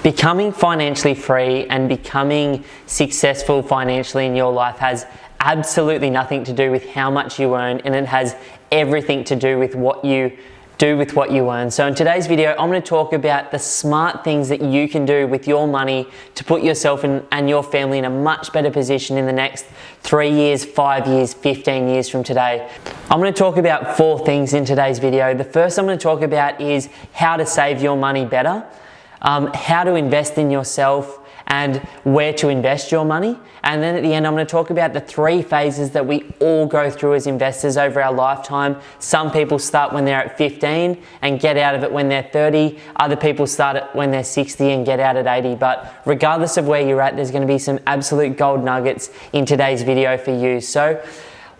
Becoming financially free and becoming successful financially in your life has absolutely nothing to do with how much you earn, and it has everything to do with what you do with what you earn. So in today's video, I'm going to talk about the smart things that you can do with your money to put yourself and your family in a much better position in the next 3 years, 5 years, 15 years from today. I'm going to talk about 4 things in today's video. The first I'm going to talk about is how to save your money better, how to invest in yourself, and where to invest your money. And then at the end, I'm going to talk about the 3 phases that we all go through as investors over our lifetime. Some people start when they're at 15 and get out of it when they're 30. Other people start it when they're 60 and get out at 80. But regardless of where you're at, there's going to be some absolute gold nuggets in today's video for you. So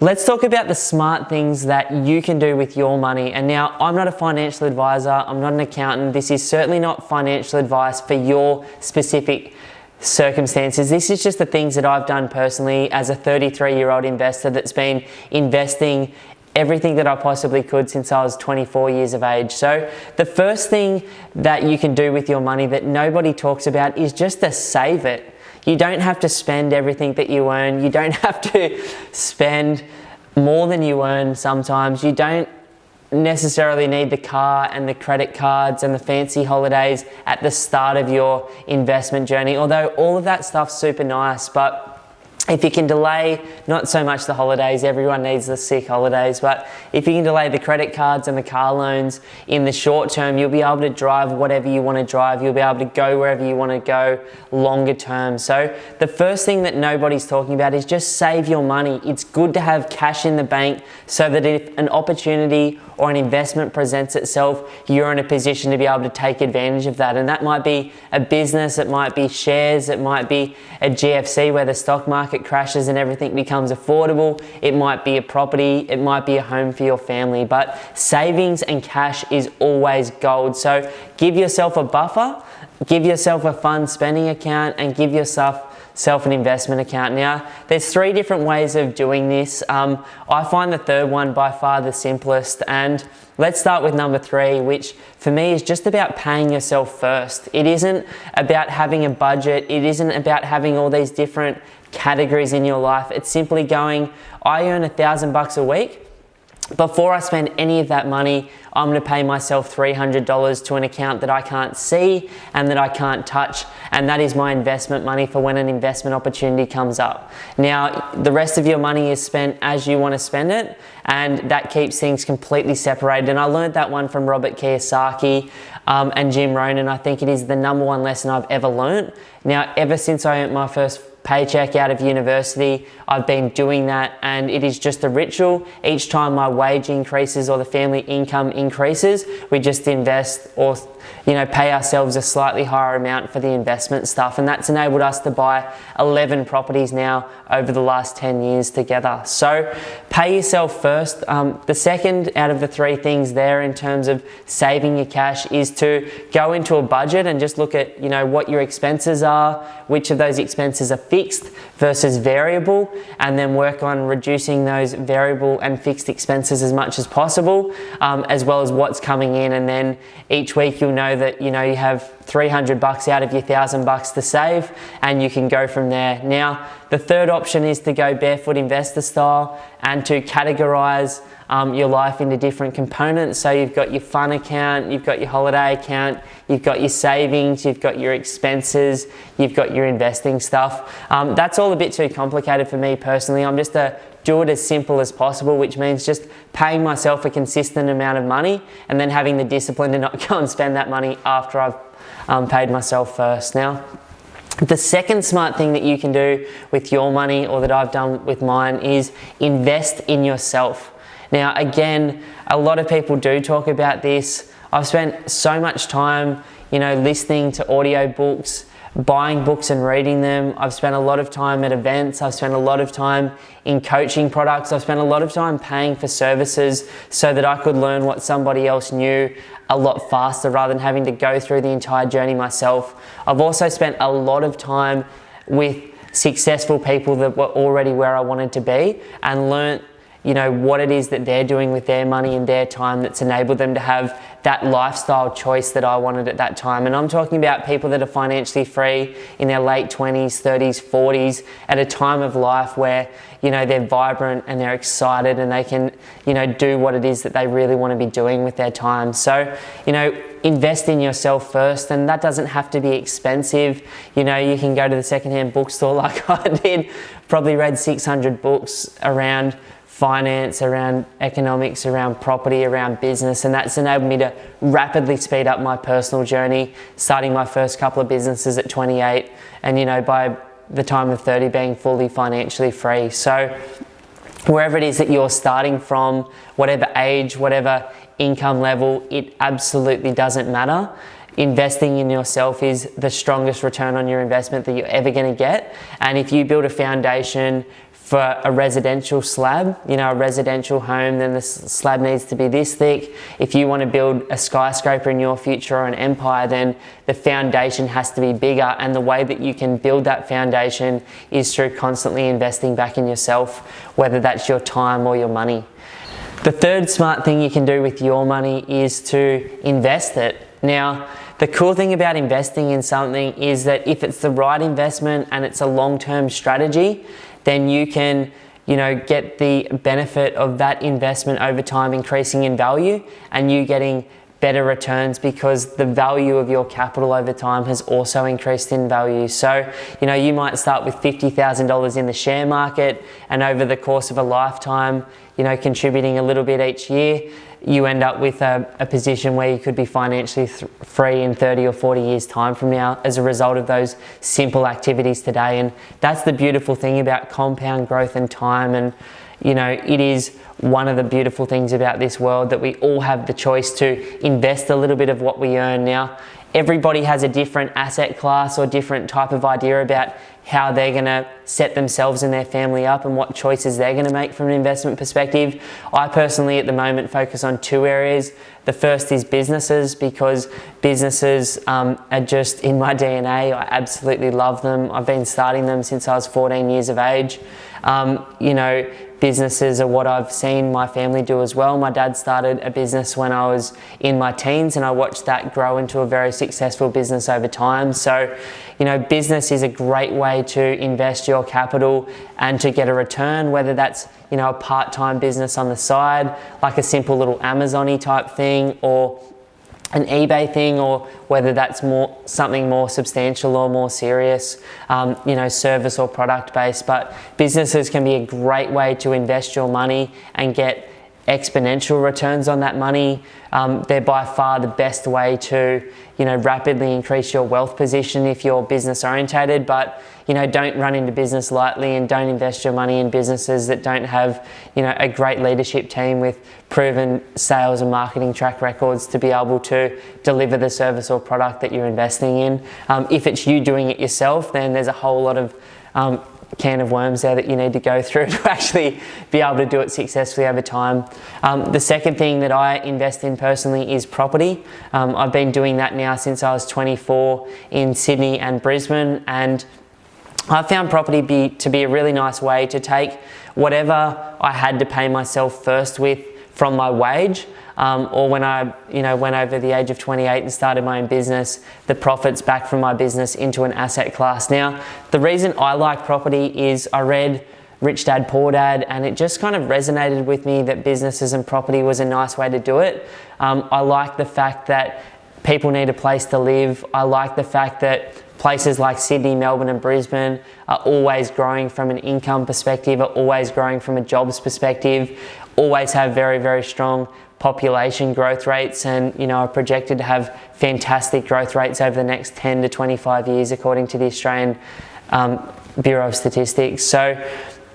let's talk about the smart things that you can do with your money. And now, I'm not a financial advisor, I'm not an accountant. This is certainly not financial advice for your specific circumstances. This is just the things that I've done personally as a 33-year-old investor that's been investing everything that I possibly could since I was 24 years of age. So the first thing that you can do with your money that nobody talks about is just to save it. You don't have to spend everything that you earn. You don't have to spend more than you earn sometimes. You don't necessarily need the car and the credit cards and the fancy holidays at the start of your investment journey, although all of that stuff's super nice. But if you can delay, not so much the holidays, everyone needs the sick holidays, but if you can delay the credit cards and the car loans in the short term, you'll be able to drive whatever you want to drive. You'll be able to go wherever you want to go longer term. So the first thing that nobody's talking about is just save your money. It's good to have cash in the bank so that if an opportunity or an investment presents itself, you're in a position to be able to take advantage of that. And that might be a business, it might be shares, it might be a GFC where the stock market crashes and everything becomes affordable. It might be a property, it might be a home for your family, but savings and cash is always gold. So give yourself a buffer, give yourself a fund spending account, and give yourself an investment account. Now, there's 3 different ways of doing this. I find the third one by far the simplest, and let's start with number 3, which for me is just about paying yourself first. It isn't about having a budget. It isn't about having all these different categories in your life. It's simply going, I earn $1,000 a week. Before I spend any of that money, I'm going to pay myself $300 to an account that I can't see and that I can't touch, and that is my investment money for when an investment opportunity comes up. Now, the rest of your money is spent as you want to spend it, and that keeps things completely separated. And I learned that one from Robert Kiyosaki and Jim Rohn, and I think it is the #1 lesson I've ever learned. Now, ever since I earned my first paycheck out of university, I've been doing that, and it is just a ritual. Each time my wage increases or the family income increases, we just invest or pay ourselves a slightly higher amount for the investment stuff, and that's enabled us to buy 11 properties now over the last 10 years together. So pay yourself first. The second out of the 3 things there in terms of saving your cash is to go into a budget and just look at what your expenses are, which of those expenses are fixed versus variable, and then work on reducing those variable and fixed expenses as much as possible, as well as what's coming in. And then each week you'll know that you have $300 out of your $1,000 to save, and you can go from there. Now, the third option is to go barefoot investor style and to categorize your life into different components. So you've got your fun account, you've got your holiday account, you've got your savings, you've got your expenses, you've got your investing stuff. That's all a bit too complicated for me personally. I'm just do it as simple as possible, which means just paying myself a consistent amount of money and then having the discipline to not go and spend that money after I've paid myself first. Now, the second smart thing that you can do with your money, or that I've done with mine, is invest in yourself. Now, again, a lot of people do talk about this. I've spent so much time, listening to audiobooks, buying books and reading them. I've spent a lot of time at events. I've spent a lot of time in coaching products. I've spent a lot of time paying for services so that I could learn what somebody else knew a lot faster rather than having to go through the entire journey myself. I've also spent a lot of time with successful people that were already where I wanted to be and learnt what it is that they're doing with their money and their time that's enabled them to have that lifestyle choice that I wanted at that time. And I'm talking about people that are financially free in their late 20s, 30s, 40s, at a time of life where, they're vibrant and they're excited and they can, do what it is that they really want to be doing with their time. So, invest in yourself first, and that doesn't have to be expensive. You can go to the secondhand bookstore like I did, probably read 600 books around finance, around economics, around property, around business, and that's enabled me to rapidly speed up my personal journey, starting my first couple of businesses at 28 and by the time of 30 being fully financially free. So wherever it is that you're starting from, whatever age, whatever income level, it absolutely doesn't matter. Investing in yourself is the strongest return on your investment that you're ever going to get. And if you build a foundation for a residential slab, a residential home, then the slab needs to be this thick. If you want to build a skyscraper in your future or an empire, then the foundation has to be bigger. And the way that you can build that foundation is through constantly investing back in yourself, whether that's your time or your money. The third smart thing you can do with your money is to invest it. Now, the cool thing about investing in something is that if it's the right investment and it's a long-term strategy, then you can, get the benefit of that investment over time increasing in value and you getting better returns because the value of your capital over time has also increased in value. So, you might start with $50,000 in the share market and over the course of a lifetime, contributing a little bit each year, you end up with a position where you could be financially free in 30 or 40 years time from now as a result of those simple activities today. And that's the beautiful thing about compound growth and time. And it is one of the beautiful things about this world that we all have the choice to invest a little bit of what we earn. Now, everybody has a different asset class or different type of idea about how they're going to set themselves and their family up and what choices they're going to make from an investment perspective. I personally at the moment focus on two areas. The first is businesses, because businesses are just in my DNA. I absolutely love them. I've been starting them since I was 14 years of age. Businesses are what I've seen my family do as well. My dad started a business when I was in my teens and I watched that grow into a very successful business over time. So, business is a great way to invest your capital and to get a return, whether that's, a part-time business on the side, like a simple little Amazon-y type thing or an eBay thing, or whether that's something more substantial or more serious, service or product based. But businesses can be a great way to invest your money and get exponential returns on that money. They're by far the best way to, rapidly increase your wealth position if you're business orientated. But, don't run into business lightly and don't invest your money in businesses that don't have, a great leadership team with proven sales and marketing track records to be able to deliver the service or product that you're investing in. If it's you doing it yourself, then there's a whole lot of can of worms there that you need to go through to actually be able to do it successfully over time. The second thing that I invest in personally is property. I've been doing that now since I was 24 in Sydney and Brisbane, and I found property to be a really nice way to take whatever I had to pay myself first with from my wage, or when I went over the age of 28 and started my own business, the profits back from my business into an asset class. Now, the reason I like property is I read Rich Dad Poor Dad and it just kind of resonated with me that businesses and property was a nice way to do it. I like the fact that people need a place to live. I like the fact that places like Sydney, Melbourne and Brisbane are always growing from an income perspective, are always growing from a jobs perspective, always have very, very strong population growth rates and, are projected to have fantastic growth rates over the next 10 to 25 years according to the Australian Bureau of Statistics. So,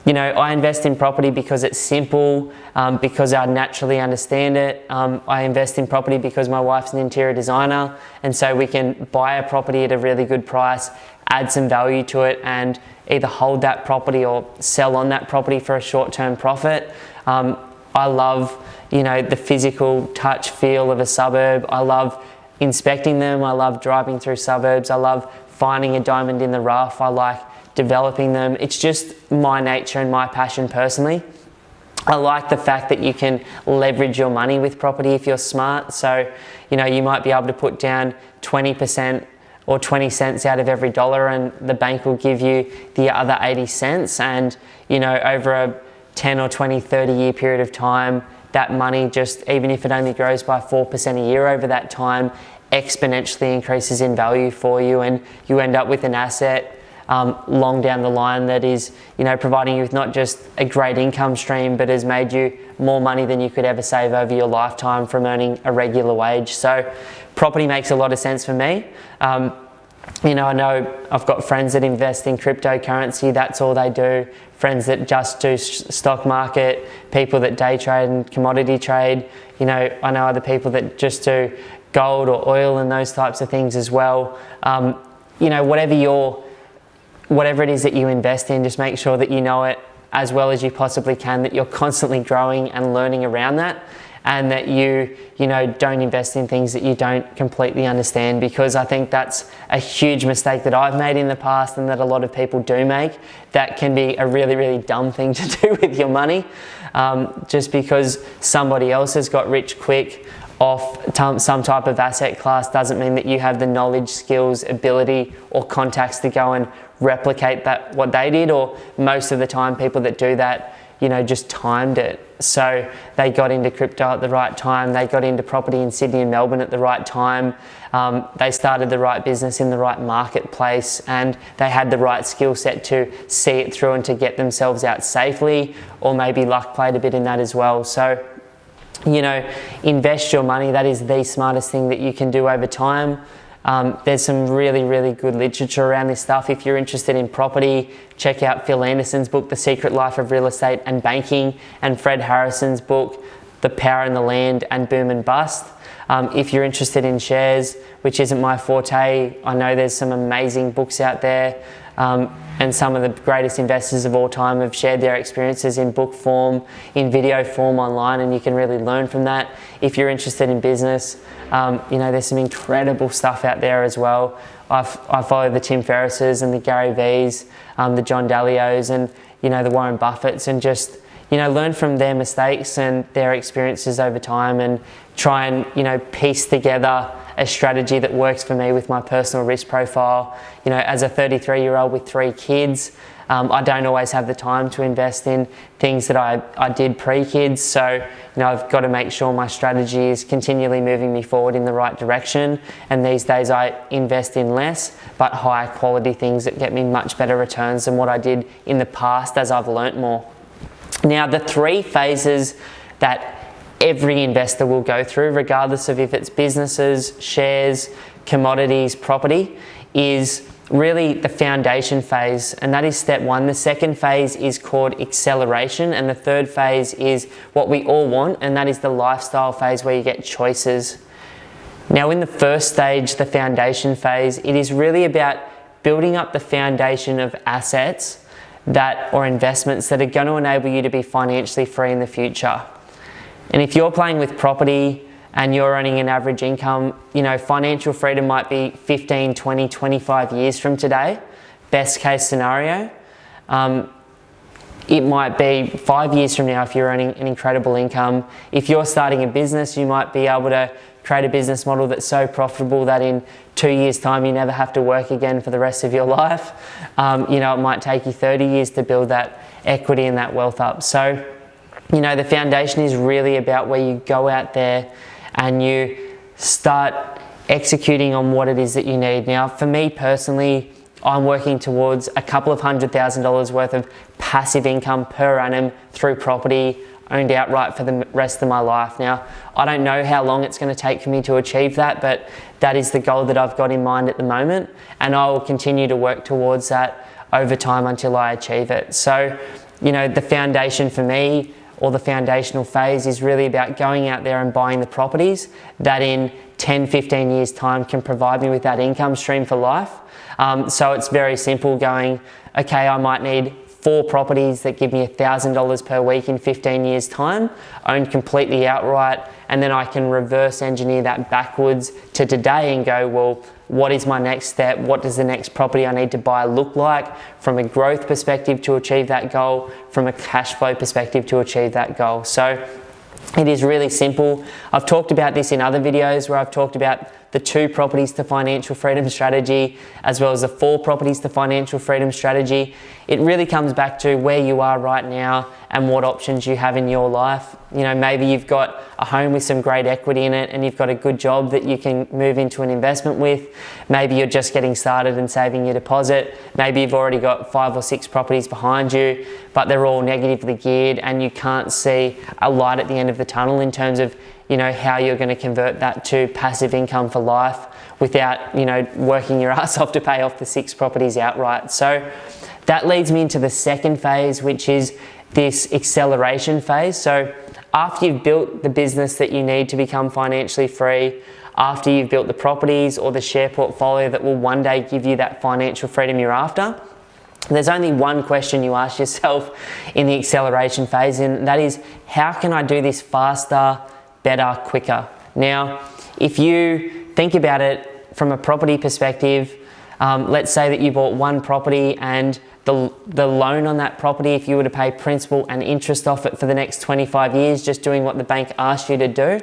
I invest in property because it's simple, because I naturally understand it. I invest in property because my wife's an interior designer, and so we can buy a property at a really good price, add some value to it, and either hold that property or sell on that property for a short-term profit. I love, the physical touch feel of a suburb. I love inspecting them. I love driving through suburbs. I love finding a diamond in the rough. I like developing them. It's just my nature and my passion personally. I like the fact that you can leverage your money with property if you're smart. So, you know, you might be able to put down 20% or 20 cents out of every dollar, and the bank will give you the other 80 cents. And, you know, over a 10 or 20, 30 year period of time, that money, just even if it only grows by 4% a year over that time, exponentially increases in value for you, and you end up with an asset long down the line that is, you know, providing you with not just a great income stream, but has made you more money than you could ever save over your lifetime from earning a regular wage. So property makes a lot of sense for me. You know, I know I've got friends that invest in cryptocurrency, that's all they do. Friends that just do stock market, people that day trade and commodity trade. You know, I know other people that just do gold or oil and those types of things as well. You know, whatever it is that you invest in, just make sure that you know it as well as you possibly can, that you're constantly growing and learning around that, and that you know, don't invest in things that you don't completely understand, because I think that's a huge mistake that I've made in the past and that a lot of people do make. That can be a really, really dumb thing to do with your money. Just because somebody else has got rich quick off some type of asset class doesn't mean that you have the knowledge, skills, ability or contacts to go and replicate that, what they did. Or most of the time people that do that, you know, just timed it. So they got into crypto at the right time, they got into property in Sydney and Melbourne at the right time, they started the right business in the right marketplace, and they had the right skill set to see it through and to get themselves out safely, or maybe luck played a bit in that as well. So, you know, invest your money. That is the smartest thing that you can do over time. There's some really, really good literature around this stuff. If you're interested in property, check out Phil Anderson's book, The Secret Life of Real Estate and Banking, and Fred Harrison's book, The Power in the Land and Boom and Bust. If you're interested in shares, which isn't my forte, I know there's some amazing books out there, and some of the greatest investors of all time have shared their experiences in book form, in video form online, and you can really learn from that. If you're interested in business, you know, there's some incredible stuff out there as well. I follow the Tim Ferrisses and the Gary V's, the John Dalios, and, you know, the Warren Buffetts, and just, you know, learn from their mistakes and their experiences over time, and try and, you know, piece together a strategy that works for me with my personal risk profile. You know, as a 33-year-old with 3 kids, I don't always have the time to invest in things that I did pre-kids. So, you know, I've got to make sure my strategy is continually moving me forward in the right direction. And these days I invest in less, but higher quality things that get me much better returns than what I did in the past as I've learnt more. Now, the 3 phases that every investor will go through, regardless of if it's businesses, shares, commodities, property, is really the foundation phase, and that is step 1. The second phase is called acceleration, and the third phase is what we all want, and that is the lifestyle phase, where you get choices. Now, in the first stage, the foundation phase, it is really about building up the foundation of assets or investments that are going to enable you to be financially free in the future. And if you're playing with property and you're earning an average income, you know, financial freedom might be 15, 20, 25 years from today, best case scenario. It might be 5 years from now if you're earning an incredible income. If you're starting a business, you might be able to create a business model that's so profitable that in 2 years' time you never have to work again for the rest of your life. You know, it might take you 30 years to build that equity and that wealth up. So, you know, the foundation is really about where you go out there and you start executing on what it is that you need. Now, for me personally, I'm working towards a couple of $100,000 worth of passive income per annum through property, owned outright for the rest of my life. Now, I don't know how long it's going to take for me to achieve that, but that is the goal that I've got in mind at the moment, and I will continue to work towards that over time until I achieve it. So, you know, the foundation for me, or the foundational phase, is really about going out there and buying the properties that in 10, 15 years time can provide me with that income stream for life. So it's very simple, going, okay, I might need 4 properties that give me $1,000 per week in 15 years time, owned completely outright, and then I can reverse engineer that backwards to today and go, well, what is my next step? What does the next property I need to buy look like from a growth perspective to achieve that goal, from a cash flow perspective to achieve that goal? So it is really simple. I've talked about this in other videos where I've talked about the 2 properties to financial freedom strategy, as well as the 4 properties to financial freedom strategy. It really comes back to where you are right now and what options you have in your life. You know, maybe you've got a home with some great equity in it and you've got a good job that you can move into an investment with. Maybe you're just getting started and saving your deposit. Maybe you've already got 5 or 6 properties behind you, but they're all negatively geared and you can't see a light at the end of the tunnel in terms of, you know, how you're going to convert that to passive income for life without, you know, working your ass off to pay off the 6 properties outright. So that leads me into the second phase, which is this acceleration phase. So after you've built the business that you need to become financially free, after you've built the properties or the share portfolio that will one day give you that financial freedom you're after, there's only one question you ask yourself in the acceleration phase, and that is, how can I do this faster, better, quicker? Now, if you think about it from a property perspective, let's say that you bought one property and the loan on that property, if you were to pay principal and interest off it for the next 25 years, just doing what the bank asked you to do,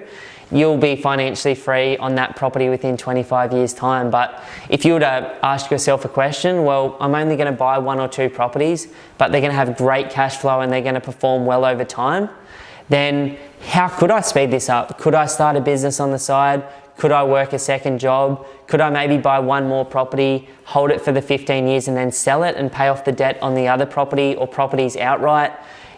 you'll be financially free on that property within 25 years time. But if you were to ask yourself a question, well, I'm only going to buy 1 or 2 properties, but they're going to have great cash flow and they're going to perform well over time, then how could I speed this up? Could I start a business on the side? Could I work a second job? Could I maybe buy 1 more property, hold it for the 15 years and then sell it and pay off the debt on the other property or properties outright?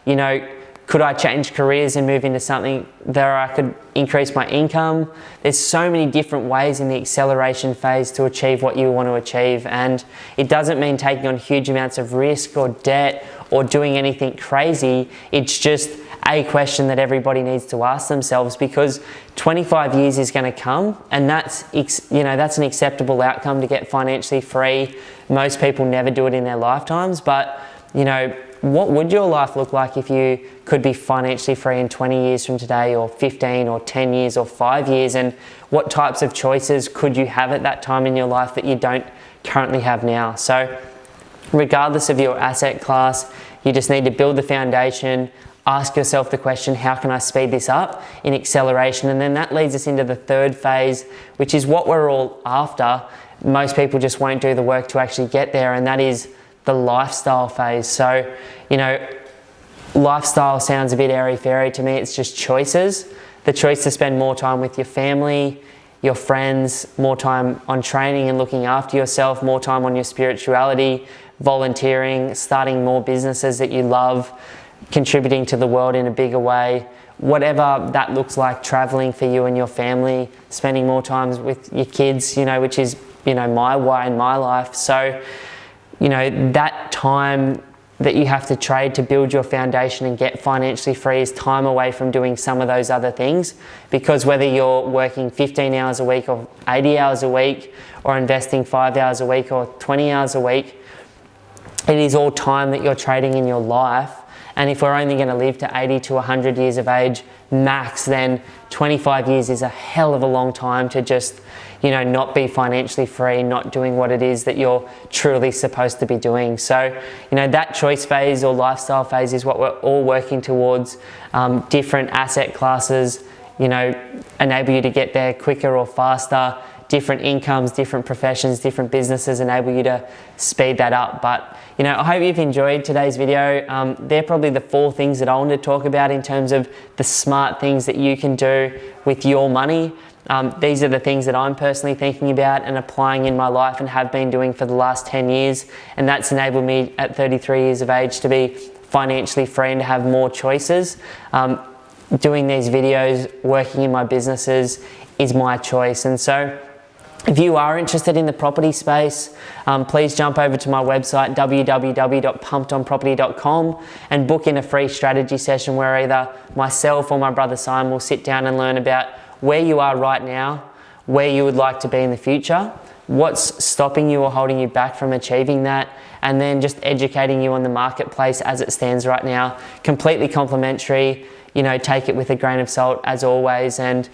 You know, could I change careers and move into something there I could increase my income? There's so many different ways in the acceleration phase to achieve what you want to achieve, and it doesn't mean taking on huge amounts of risk or debt or doing anything crazy. It's just a question that everybody needs to ask themselves, because 25 years is going to come, and that's an acceptable outcome to get financially free. Most people never do it in their lifetimes, but you know, what would your life look like if you could be financially free in 20 years from today, or 15 or 10 years or 5 years? And what types of choices could you have at that time in your life that you don't currently have now? So regardless of your asset class, you just need to build the foundation, ask yourself the question, how can I speed this up in acceleration? And then that leads us into the third phase, which is what we're all after. Most people just won't do the work to actually get there, and that is the lifestyle phase. So, you know, lifestyle sounds a bit airy-fairy to me. It's just choices. The choice to spend more time with your family, your friends, more time on training and looking after yourself, more time on your spirituality, volunteering, starting more businesses that you love, contributing to the world in a bigger way, whatever that looks like, traveling for you and your family, spending more time with your kids, you know, which is, you know, my why in my life. So, you know, that time that you have to trade to build your foundation and get financially free is time away from doing some of those other things, because whether you're working 15 hours a week or 80 hours a week, or investing 5 hours a week or 20 hours a week, it is all time that you're trading in your life. And if we're only going to live to 80 to 100 years of age max, then 25 years is a hell of a long time to just, you know, not be financially free, not doing what it is that you're truly supposed to be doing. So, you know, that choice phase or lifestyle phase is what we're all working towards. Different asset classes, you know, enable you to get there quicker or faster. Different incomes, different professions, different businesses enable you to speed that up. But, you know, I hope you've enjoyed today's video. They're probably the 4 things that I wanted to talk about in terms of the smart things that you can do with your money. These are the things that I'm personally thinking about and applying in my life and have been doing for the last 10 years. And that's enabled me at 33 years of age to be financially free and to have more choices. Doing these videos, working in my businesses is my choice. And so if you are interested in the property space, please jump over to my website, www.pumpedonproperty.com, and book in a free strategy session where either myself or my brother Simon will sit down and learn about where you are right now, where you would like to be in the future, what's stopping you or holding you back from achieving that, and then just educating you on the marketplace as it stands right now. Completely complimentary. You know, take it with a grain of salt as always, and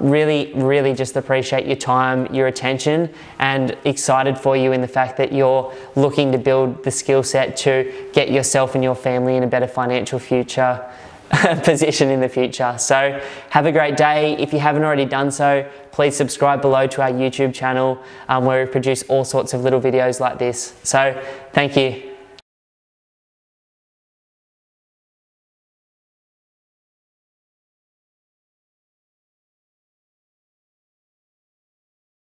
really just appreciate your time, your attention, and excited for you in the fact that you're looking to build the skill set to get yourself and your family in a better financial future position in the future. So have a great day. If you haven't already done so, please subscribe below to our YouTube channel where we produce all sorts of little videos like this. So thank you.